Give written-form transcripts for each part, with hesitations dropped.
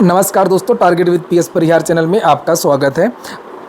नमस्कार दोस्तों, target with PS Parihar channel में आपका स्वागत है।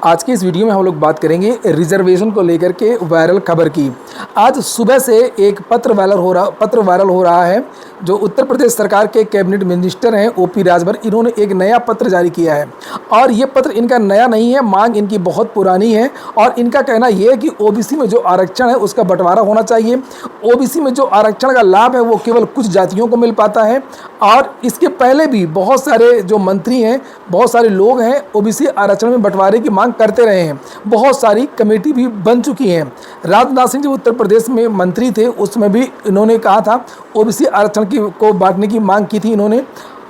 आज की इस वीडियो में हम लोग बात करेंगे रिजर्वेशन को लेकर के वायरल खबर की। आज सुबह से एक पत्र वायरल हो रहा है। जो उत्तर प्रदेश सरकार के कैबिनेट मिनिस्टर हैं ओपी राजभर, इन्होंने एक नया पत्र जारी किया है और ये पत्र इनका नया नहीं है, मांग इनकी बहुत पुरानी है। और इनका कहना यह है कि ओबीसी में जो आरक्षण है उसका बंटवारा होना चाहिए। ओबीसी में जो आरक्षण का लाभ है वो केवल कुछ जातियों को मिल पाता है। और इसके पहले भी बहुत सारे जो मंत्री हैं, बहुत सारे लोग हैं, ओबीसी आरक्षण में बंटवारे की मांग करते रहे हैं। बहुत सारी कमेटी भी बन चुकी हैं। राजनाथ सिंह जब उत्तर प्रदेश में मंत्री थे उसमें भी इन्होंने कहा था, ओबीसी आरक्षण को बांटने की मांग की थी इन्होंने।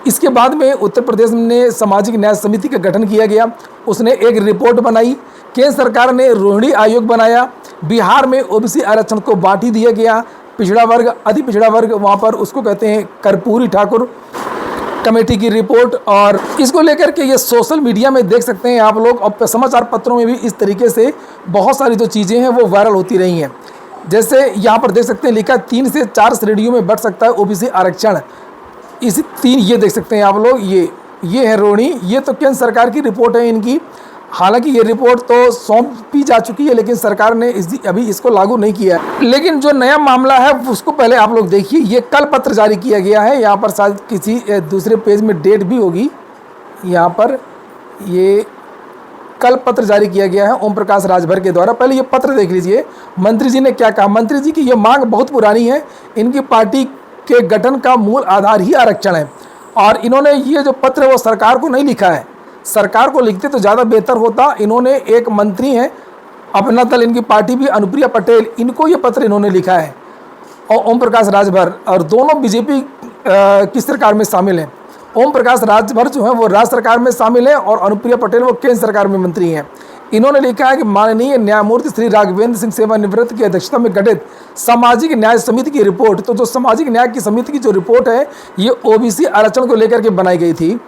इसके बाद में उत्तर प्रदेश में सामाजिक न्याय समिति का गठन किया गया। उसने एक रिपोर्ट बनाई। केंद्र सरकार ने रोहिणी आयोग बनाया। बिहार में ओबीसी आरक्षण को बांट ही दिया गया। पिछड़ा वर्ग, अति पिछड़ा वर्ग, वहाँ पर उसको कहते हैं कर्पूरी ठाकुर कमेटी की रिपोर्ट। और इसको लेकर के ये सोशल मीडिया में देख सकते हैं आप लोग, और समाचार पत्रों में भी इस तरीके से बहुत सारी जो चीज़ें हैं वो वायरल होती रही हैं। जैसे यहाँ पर देख सकते हैं लिखा 3 से 4 श्रेणियों में बढ़ सकता है ओबीसी आरक्षण। इसी 3 ये देख सकते हैं आप लोग, ये है रोहिणी। ये तो केंद्र सरकार की रिपोर्ट है इनकी। हालांकि ये रिपोर्ट तो सौंपी जा चुकी है लेकिन सरकार ने अभी इसको लागू नहीं किया है। लेकिन जो नया मामला है उसको पहले आप लोग देखिए। ये कल पत्र जारी किया गया है। यहाँ पर शायद किसी दूसरे पेज में डेट भी होगी। यहाँ पर ये कल पत्र जारी किया गया है ओम प्रकाश राजभर के द्वारा। पहले ये पत्र देख लीजिए, मंत्री जी ने क्या कहा। मंत्री जी की ये मांग बहुत पुरानी है। इनकी पार्टी के गठन का मूल आधार ही आरक्षण है। और इन्होंने ये जो पत्र है वो सरकार को नहीं लिखा है, सरकार को लिखते तो ज़्यादा बेहतर होता। इन्होंने एक मंत्री हैं, अपना दल इनकी पार्टी भी, अनुप्रिया पटेल, इनको ये पत्र इन्होंने लिखा है, और ओम प्रकाश राजभर, और दोनों बीजेपी की सरकार में शामिल हैं। ओम प्रकाश राजभर जो है वो राज्य सरकार में शामिल है और अनुप्रिया पटेल वो केंद्र सरकार में मंत्री हैं। इन्होंने लिखा है कि माननीय न्यायमूर्ति श्री राघवेंद्र सिंह सेवानिवृत्त की अध्यक्षता में गठित सामाजिक न्याय समिति की रिपोर्ट। तो जो सामाजिक न्याय की समिति की जो रिपोर्ट है ये ओबीसी आरक्षण को लेकर के बनाई गई थी।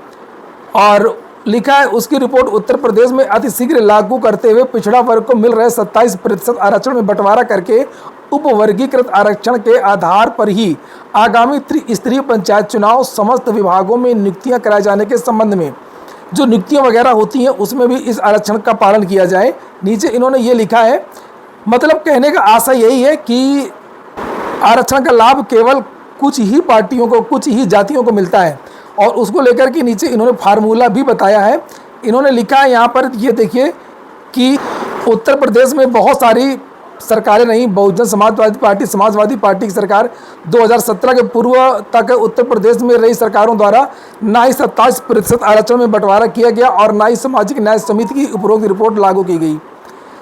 और लिखा है उसकी रिपोर्ट उत्तर प्रदेश में अति शीघ्र लागू करते हुए पिछड़ा वर्ग को मिल रहे 27% आरक्षण में बंटवारा करके उपवर्गीकृत आरक्षण के आधार पर ही आगामी त्रिस्तरीय पंचायत चुनाव समस्त विभागों में नियुक्तियां कराए जाने के संबंध में जो नियुक्तियां वगैरह होती हैं उसमें भी इस आरक्षण का पालन किया जाए। नीचे इन्होंने ये लिखा है, मतलब कहने का आशय यही है कि आरक्षण का लाभ केवल कुछ ही पार्टियों को, कुछ ही जातियों को मिलता है। और उसको लेकर के नीचे इन्होंने फार्मूला भी बताया है। इन्होंने लिखा है यहाँ पर, ये देखिए कि उत्तर प्रदेश में बहुत सारी सरकारें रहीं। बहुजन समाजवादी पार्टी की सरकार 2017 के पूर्व तक उत्तर प्रदेश में रही सरकारों द्वारा ना ही 27% आरक्षण में बंटवारा किया गया और ना ही सामाजिक न्याय समिति की उपरोक्त रिपोर्ट लागू की गई,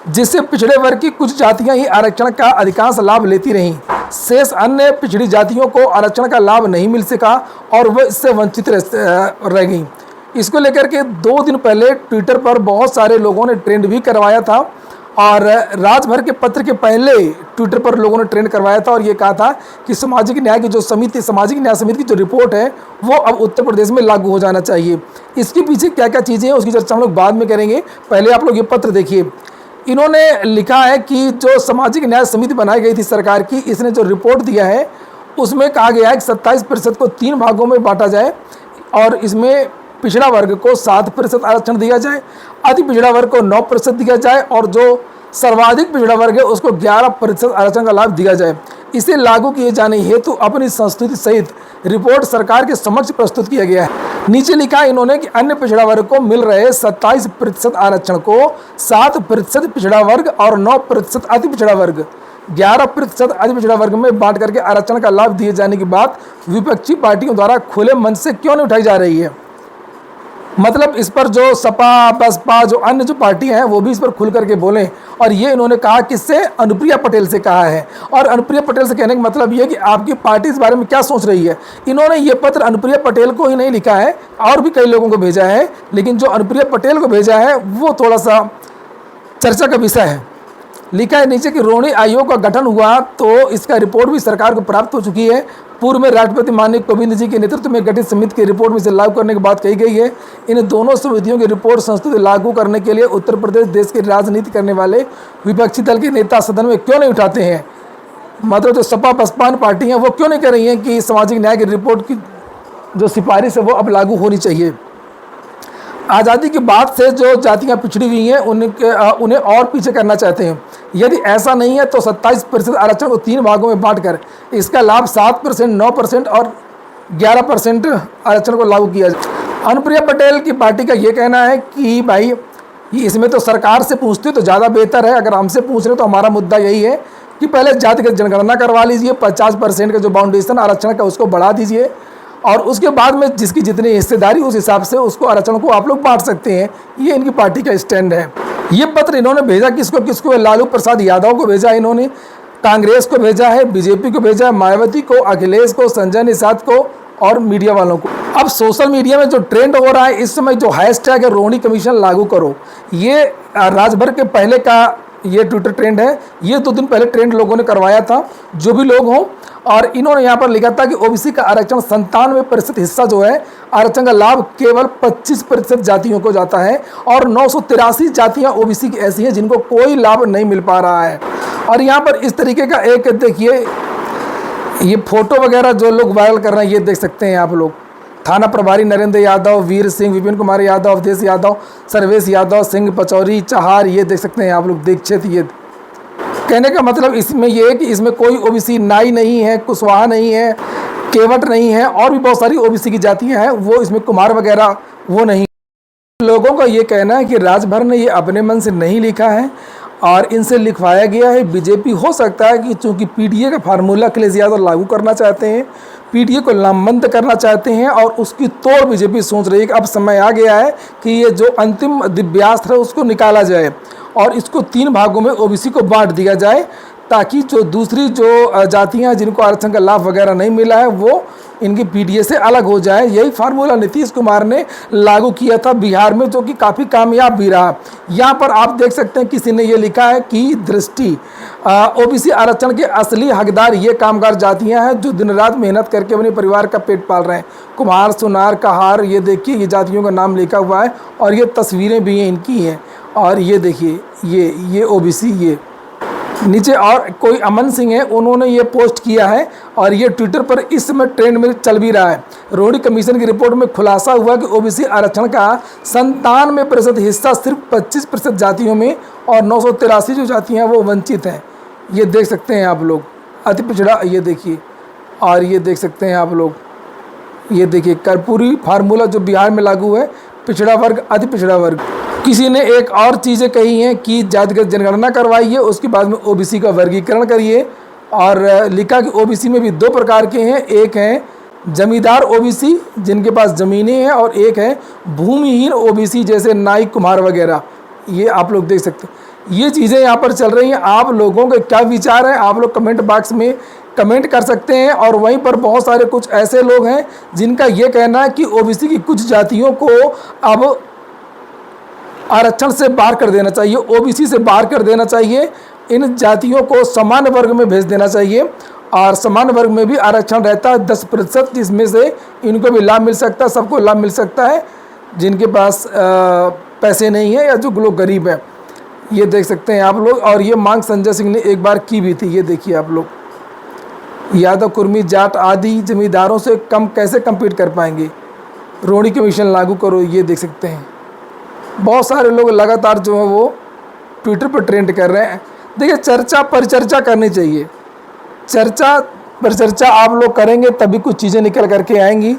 जिससे पिछड़े वर्ग की कुछ जातियां ही आरक्षण का अधिकांश लाभ लेती रहीं। शेष अन्य पिछड़ी जातियों को आरक्षण का लाभ नहीं मिल सका और वह इससे वंचित रह गई। इसको लेकर के 2 दिन पहले ट्विटर पर बहुत सारे लोगों ने ट्रेंड भी करवाया था। और राजभर के पत्र के पहले ट्विटर पर लोगों ने ट्रेंड करवाया था और ये कहा था कि सामाजिक न्याय समिति की जो रिपोर्ट है वो अब उत्तर प्रदेश में लागू हो जाना चाहिए। इसके पीछे क्या क्या चीज़ें हैं उसकी चर्चा हम लोग बाद में करेंगे। पहले आप लोग ये पत्र देखिए। इन्होंने लिखा है कि जो सामाजिक न्याय समिति बनाई गई थी सरकार की, इसने जो रिपोर्ट दिया है उसमें कहा गया है कि 27% को 3 भागों में बांटा जाए और इसमें पिछड़ा वर्ग को 7% आरक्षण दिया जाए, अति पिछड़ा वर्ग को 9% दिया जाए और जो सर्वाधिक पिछड़ा वर्ग है उसको 11% आरक्षण का लाभ दिया जाए। इसे लागू किए जाने हेतु अपनी संस्तुति सहित रिपोर्ट सरकार के समक्ष प्रस्तुत किया गया है। नीचे लिखा है इन्होंने कि अन्य पिछड़ा वर्ग को मिल रहे 27% आरक्षण को 7% पिछड़ा वर्ग और 9% अति पिछड़ा वर्ग, 11% अति पिछड़ा वर्ग में बांट करके आरक्षण का लाभ दिए जाने की बात विपक्षी पार्टियों द्वारा खुले मन से क्यों नहीं उठाई जा रही है। मतलब इस पर जो सपा, बसपा, जो अन्य जो पार्टियां हैं वो भी इस पर खुल करके बोलें। और ये इन्होंने कहा किससे, अनुप्रिया पटेल से कहा है। और अनुप्रिया पटेल से कहने का मतलब ये कि आपकी पार्टी इस बारे में क्या सोच रही है। इन्होंने ये पत्र अनुप्रिया पटेल को ही नहीं लिखा है, और भी कई लोगों को भेजा है, लेकिन जो अनुप्रिया पटेल को भेजा है वो थोड़ा सा चर्चा का विषय है। लिखा है नीचे कि रोहिणी आयोग का गठन हुआ तो इसका रिपोर्ट भी सरकार को प्राप्त हो चुकी है। पूर्व में राष्ट्रपति माननीय कोविंद जी के नेतृत्व में गठित समिति की रिपोर्ट में इसे लागू करने की बात कही गई है। इन दोनों समितियों की रिपोर्ट संस्तुति लागू करने के लिए उत्तर प्रदेश देश की राजनीति करने वाले विपक्षी दल के नेता सदन में क्यों नहीं उठाते हैं। मतलब जो सपा बसपा पार्टी हैं वो क्यों नहीं कह रही हैं कि सामाजिक न्याय की रिपोर्ट की जो सिफारिश है वो अब लागू होनी चाहिए। आज़ादी के बाद से जो जातियाँ पिछड़ी हुई हैं उन्हें और पीछे करना चाहते हैं। यदि ऐसा नहीं है तो 27% आरक्षण को 3 भागों में बांटकर इसका लाभ 7%, 9% और 11% आरक्षण को लागू किया जाए। अनुप्रिया पटेल की पार्टी का ये कहना है कि भाई इसमें तो सरकार से पूछते तो ज़्यादा बेहतर है। अगर हमसे पूछ रहे तो हमारा मुद्दा यही है कि पहले जातिगत जनगणना करवा लीजिए, 50% का जो बाउंडेशन आरक्षण का उसको बढ़ा दीजिए और उसके बाद में जिसकी जितनी हिस्सेदारी उस हिसाब से उसको आरक्षण को आप लोग बांट सकते हैं। ये इनकी पार्टी का स्टैंड है। ये पत्र इन्होंने भेजा किसको किसको? लालू प्रसाद यादव को भेजा, इन्होंने कांग्रेस को भेजा है, बीजेपी को भेजा है, मायावती को, अखिलेश को, संजय निषाद को और मीडिया वालों को। अब सोशल मीडिया में जो ट्रेंड हो रहा है इस समय, जो हैशटैग है रोहिणी कमीशन लागू करो, ये राजभर के पहले का ये ट्विटर ट्रेंड है। ये 2 दिन पहले ट्रेंड लोगों ने करवाया था, जो भी लोग हों, और इन्होंने यहाँ पर लिखा था कि ओबीसी का आरक्षण 97% हिस्सा जो है आरक्षण का लाभ केवल 25% जातियों को जाता है और 983 जातियाँ ओबीसी की ऐसी हैं जिनको कोई लाभ नहीं मिल पा रहा है। और यहाँ पर इस तरीके का एक देखिए ये फोटो वगैरह जो लोग वायरल कर रहे हैं, ये देख सकते हैं आप लोग। थाना प्रभारी नरेंद्र यादव, वीर सिंह, विपिन कुमार यादव, अवधेश यादव, सर्वेश यादव, सिंह, पचौरी, चहार, ये देख सकते हैं आप लोग। दीक्षित, ये कहने का मतलब इसमें ये है कि इसमें कोई ओबीसी नाई नहीं है, कुशवाहा नहीं है, केवट नहीं है और भी बहुत सारी ओबीसी की जातियां हैं, वो इसमें कुमार वगैरह वो नहीं। लोगों का ये कहना है कि राजभर ने ये अपने मन से नहीं लिखा है और इनसे लिखवाया गया है। बीजेपी हो सकता है कि चूंकि पीडीए का फार्मूला अखिलेश यादव लागू करना चाहते हैं, पीडीए को लामबंद करना चाहते हैं और उसकी तोड़ बीजेपी सोच रही है कि अब समय आ गया है कि ये जो अंतिम दिव्यास्त्र है उसको निकाला जाए और इसको 3 भागों में ओबीसी को बांट दिया जाए, ताकि जो दूसरी जो जातियां जिनको आरक्षण का लाभ वगैरह नहीं मिला है वो इनकी पीडीए से अलग हो जाए। यही फार्मूला नीतीश कुमार ने लागू किया था बिहार में, जो कि काफ़ी कामयाब भी रहा। यहाँ पर आप देख सकते हैं किसी ने ये लिखा है कि दृष्टि ओबीसी आरक्षण के असली हकदार ये कामगार जातियां हैं जो दिन रात मेहनत करके अपने परिवार का पेट पाल रहे हैं। कुम्हार, सुनार, कहार, ये देखिए ये जातियों का नाम लिखा हुआ है और ये तस्वीरें भी हैं इनकी हैं। और ये देखिए ये ओबीसी, ये नीचे और कोई अमन सिंह है, उन्होंने ये पोस्ट किया है और ये ट्विटर पर इस समय ट्रेंड में चल भी रहा है। रोहिणी कमीशन की रिपोर्ट में खुलासा हुआ कि ओबीसी आरक्षण का 97% हिस्सा सिर्फ 25% जातियों में और 983 जो जातियां वो वंचित हैं। ये देख सकते हैं आप लोग, अति पिछड़ा, ये देखिए। और ये देख सकते हैं आप लोग, ये देखिए कर्पूरी फार्मूला जो बिहार में लागू है, पिछड़ा वर्ग, अति पिछड़ा वर्ग। किसी ने एक और चीज़ें कही हैं कि जातिगत जनगणना करवाइए, उसके बाद में ओबीसी का वर्गीकरण करिए और लिखा कि ओबीसी में भी 2 प्रकार के हैं, एक हैं जमींदार ओबीसी जिनके पास ज़मीनें हैं और एक है भूमिहीन ओबीसी जैसे नाई, कुम्हार वगैरह। ये आप लोग देख सकते हैं, ये चीज़ें यहाँ पर चल रही हैं। आप लोगों के क्या विचार हैं आप लोग कमेंट बॉक्स में कमेंट कर सकते हैं। और वहीं पर बहुत सारे कुछ ऐसे लोग हैं जिनका ये कहना है कि ओबीसी की कुछ जातियों को अब आरक्षण से बाहर कर देना चाहिए, ओबीसी से बाहर कर देना चाहिए, इन जातियों को सामान्य वर्ग में भेज देना चाहिए। और सामान्य वर्ग में भी आरक्षण रहता है 10%, जिसमें से इनको भी लाभ मिल सकता है, सबको लाभ मिल सकता है जिनके पास पैसे नहीं है या जो लोग गरीब हैं। ये देख सकते हैं आप लोग। और ये मांग संजय सिंह ने एक बार की भी थी, ये देखिए आप लोग। यादव, कुर्मी, जाट आदि जमींदारों से कम कैसे कम्पीट कर पाएंगे, रोहिणी कमीशन लागू करो, ये देख सकते हैं। बहुत सारे लोग लगातार जो है वो ट्विटर पर ट्रेंड कर रहे हैं। देखिए चर्चा पर चर्चा करनी चाहिए, चर्चा पर चर्चा आप लोग करेंगे तभी कुछ चीज़ें निकल करके आएंगी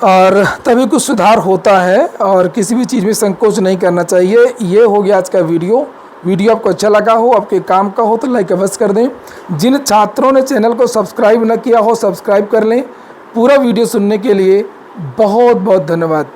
और तभी कुछ सुधार होता है और किसी भी चीज़ में संकोच नहीं करना चाहिए। ये हो गया आज का वीडियो आपको अच्छा लगा हो, आपके काम का हो तो लाइक अवश्य कर दें। जिन छात्रों ने चैनल को सब्सक्राइब न किया हो सब्सक्राइब कर लें। पूरा वीडियो सुनने के लिए बहुत बहुत धन्यवाद।